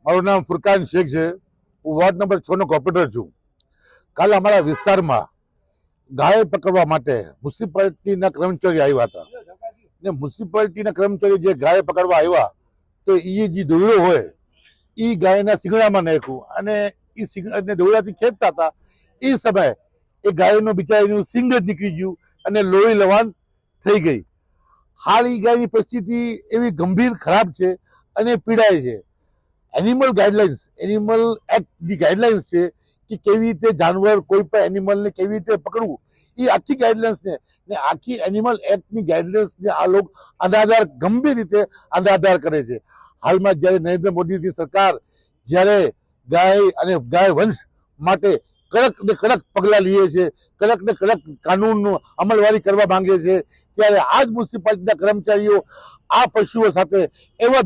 મારું નામ ફુરકાન શેખ છે। હું વોર્ડ નંબર 6 નો કોર્પોરેટર છું। કાલે અમારા વિસ્તારમાં ગાય પકડવા માટે મ્યુનિસિપાલિટીના કર્મચારી આવ્યા હતા ને મ્યુનિસિપાલિટીના કર્મચારી જે ગાય પકડવા આવ્યા તો એ જે દોયડો હોય એ ગાયના શિંગડામાં નાખ્યું અને એ શિંગડાને દોયડાથી ખેંચતા હતા। એ સમયે એ ગાયનું બિચારીનું સિંગ જ નીકળી ગયું અને લોહી લવાન થઈ ગઈ। હાલ એ ગાયની પરિસ્થિતિ એવી ગંભીર ખરાબ છે અને પીડાય છે। એનિમલ ગાઈડલાઇન્સ, એનિમલ એક્ટની ગાઈડલાઇન્સ છે કે કેવી રીતે જાનવર કોઈ પણ એનિમલને કેવી રીતે પકડવું, એ આખી ગાઈડલાઇન્સને ને આખી એનિમલ એક્ટની ગાઈડલાઇન્સને આ લોકો અનાદાર ગંભીર રીતે અનાદાર કરે છે। હાલમાં જ્યારે નરેન્દ્ર મોદીની સરકાર જ્યારે ગાય અને ગાય વંશ માટે કડક ને કડક પગલાં લે છે, કડક ને કડક કાનૂનનું અમલવારી કરવા માંગે છે, ત્યારે આ જ મ્યુનિસિપાલિટીના કર્મચારીઓ આ પશુઓ સાથે એવા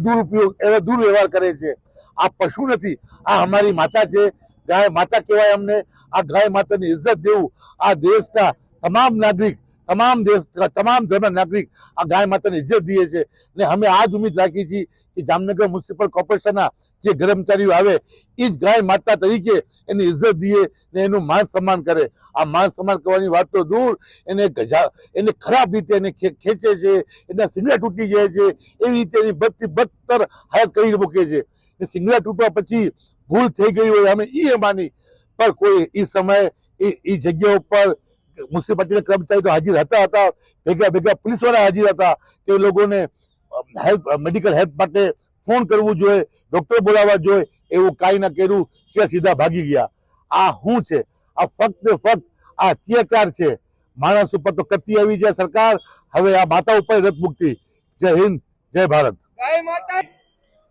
દુર્વ્યવહાર કરે છે। આ પશુ નથી, આ અમારી માતા છે। ગાય માતા કહેવાય અમને। આ ગાય માતાની ઇજ્જત દેવું આ દેશના તમામ નાગરિક, તમામ ધર્મના નાગરિક આ ગાય માતાની ઇજ્જત દે છે ને અમે આ જ ઉમ્મીદ રાખી છીએ કે જામનગર મ્યુનિસિપલ કોર્પોરેશનના જે કર્મચારીઓ આવે એ જ ગાય માતા તરીકે એની ઇજ્જત દે ને એનું માન સન્માન કરે। આ માન સન્માન કરવાની વાત તો દૂર, એને ખરાબ રીતે એને ખેંચે છે, એના સિંગડા તૂટી જાય છે, એવી રીતે એની બદતર હાલત કરી મૂકે છે। સિંગડા તૂટવા પછી ભૂલ થઈ ગઈ હોય અમે એ માની, પણ કોઈ એ સમયે એ જગ્યા ઉપર મ્યુનિસિપાલિટીના કર્મચારી તો હાજર હતા, ભેગા પોલીસવાળા હાજર હતા। તે લોકોને મેડિકલ હેલ્પ માટે ફોન કરવું જોઈએ, ડોક્ટર બોલાવવા જોઈએ, એવું કાંઈ ના કર્યું, સીધા ભાગી ગયા। આ શું છે? આ ફક્ત ને ફક્ત આ અત્યાચાર છે। માણસ ઉપર તો કરતી આવી છે સરકાર, હવે આ માતા ઉપર રથ મુક્તિ। જય હિન્દ, જય ભારત।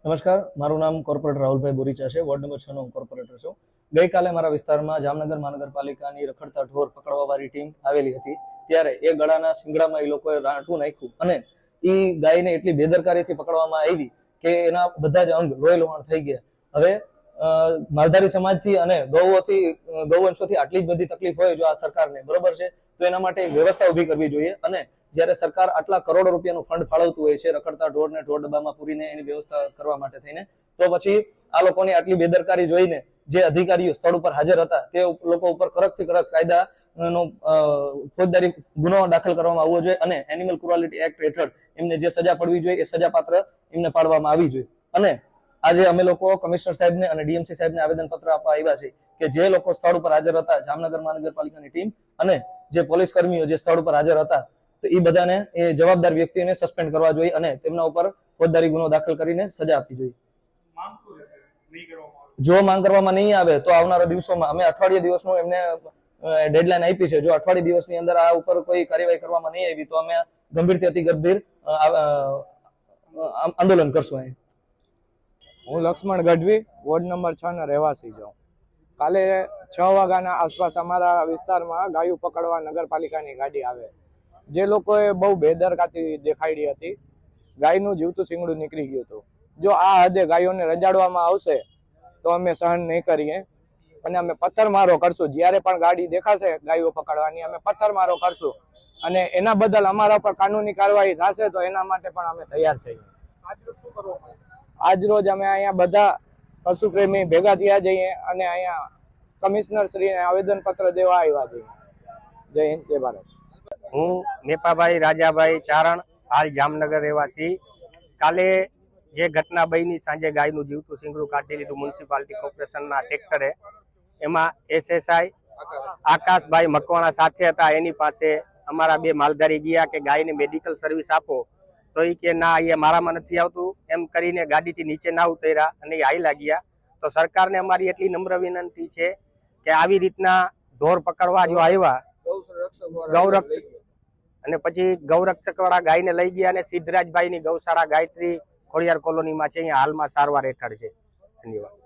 નમસ્કાર, મારું નામ કોર્પોરેટર રાહુલભાઈ બોરીચા છે। વોર્ડ નંબર 6 નો કોર્પોરેટર છું। ગઈકાલે મારા વિસ્તારમાં જામનગર મહાનગરપાલિકાની રખડતા ઢોર પકડવાવાળી ટીમ આવેલી હતી, ત્યારે એ ગળાના શિંગડામાં એ લોકોએ રાંટું નાખ્યું અને એ ગાયને એટલી બેદરકારીથી પકડવામાં આવી કે એના બધા જ અંગ લોહી લોહાણ થઈ ગયા। હવે માલધારી સમાજથી અને ગૌવંશોથી આટલી જ બધી તકલીફ હોય જો આ સરકારને, બરોબર છે, તો એના માટે એક વ્યવસ્થા ઉભી કરવી જોઈએ। અને જ્યારે સરકાર આટલા કરોડો રૂપિયાનું ફંડ ફાળવતું હોય છે રખડતા ઢોરને ઢોર ડબ્બામાં પૂરીને એની વ્યવસ્થા કરવા માટે થઈને, તો પછી આ લોકોની આટલી બેદરકારી જોઈને જે અધિકારીઓ સ્થળ ઉપર હાજર હતા તે લોકો ઉપર કડકથી કડક કાયદાનો ફોજદારી ગુનો દાખલ કરવામાં આવવો જોઈએ અને એનિમલ ક્રુઆલિટી એક્ટ હેઠળ એમને જે સજા પડવી જોઈએ એ સજા પાત્ર એમને પાડવામાં આવી જોઈએ। અને આજે અમે લોકો કમિશનર સાહેબને અને ડીએમસી સાહેબને આવેદનપત્ર આપવા આવ્યા છે કે જે લોકો સ્થળ ઉપર હાજર હતા, જામનગર મહાનગરપાલિકાની ટીમ અને જે પોલીસ કર્મીઓ જે સ્થળ ઉપર હાજર હતા, તો એ બધાને એ જવાબદાર વ્યક્તિઓને સસ્પેન્ડ કરવા જોઈએ અને તેમના ઉપર ફોજદારી ગુનો દાખલ કરીને સજા આપવી જોઈએ। જો માંગ કરવામાં નહીં આવે તો આવનારા દિવસોમાં અમે અઠવાડિયા દિવસનું એમને ડેડલાઈન આપી છે। જો અઠવાડિયા દિવસની અંદર આ ઉપર કોઈ કાર્યવાહી કરવામાં નહીં આવી તો અમે ગંભીરથી અતિ ગંભીર આંદોલન કરશું। હું લક્ષ્મણ ગઢવી, વોર્ડ નંબર 6 ના રહેવાસી છું। કાલે 6 વાગ્યાના આસપાસ અમારા વિસ્તારમાં ગાયું પકડવા નગરપાલિકાની ગાડી આવે, જે લોકોએ બહુ બેદરકારી દેખાડી હતી। ગાયનું જીવતું શિંગડું નીકળી ગયું હતું। જો આ હદે ગાયોને રંજાડવામાં આવશે તો અમે સહન નહીં કરીએ અને અમે પથ્થરમારો કરશું। જ્યારે પણ ગાડી દેખાશે ગાયો પકડવાની અમે પથ્થરમારો કરશું અને એના બદલ અમારા પર કાનૂની કાર્યવાહી થશે તો એના માટે પણ અમે તૈયાર છીએ। આજ રોજ અમે અહીંયા બધા પશુ પ્રેમી ભેગા થયા જઈએ અને અહીંયા કમિશનર શ્રીને આવેદનપત્ર દેવા આવ્યા છીએ। જય હિન્દ, જય ભારત। હું મેપાભાઈ રાજાભાઈ ચારણ, હાલ જામનગર રહેવાસી। કાલે જે ઘટના બની, સાંજે ગાયનું જીવતું શિંગડું કાઢી લીધું મ્યુનિસિપાલિટી કોર્પોરેશનના ટ્રેક્ટરે, એમાં એસએસઆઈ આકાશભાઈ મકવાણા સાથે હતા। એની પાસે અમારા બે માલધારી ગયા કે ગાયને મેડિકલ સર્વિસ આપો, તો એ કે ના, એ મારામાં નથી આવતું, એમ કરીને ગાડીથી નીચે ના ઉતર્યા અને એ હાઈ લાગ્યા। તો સરકારને અમારી એટલી નમ્ર વિનંતી છે કે આવી રીતના ઢોર પકડવા જો આવ્યા અને પછી ગૌરક્ષક વાળા ગાયને લઈ ગયા અને સિદ્ધરાજભાઈની ગૌશાળા ગાયત્રી ખોડિયાર કોલોનીમાં છે, અહીંયા હાલમાં સારવાર હેઠળ છે। ધન્યવાદ।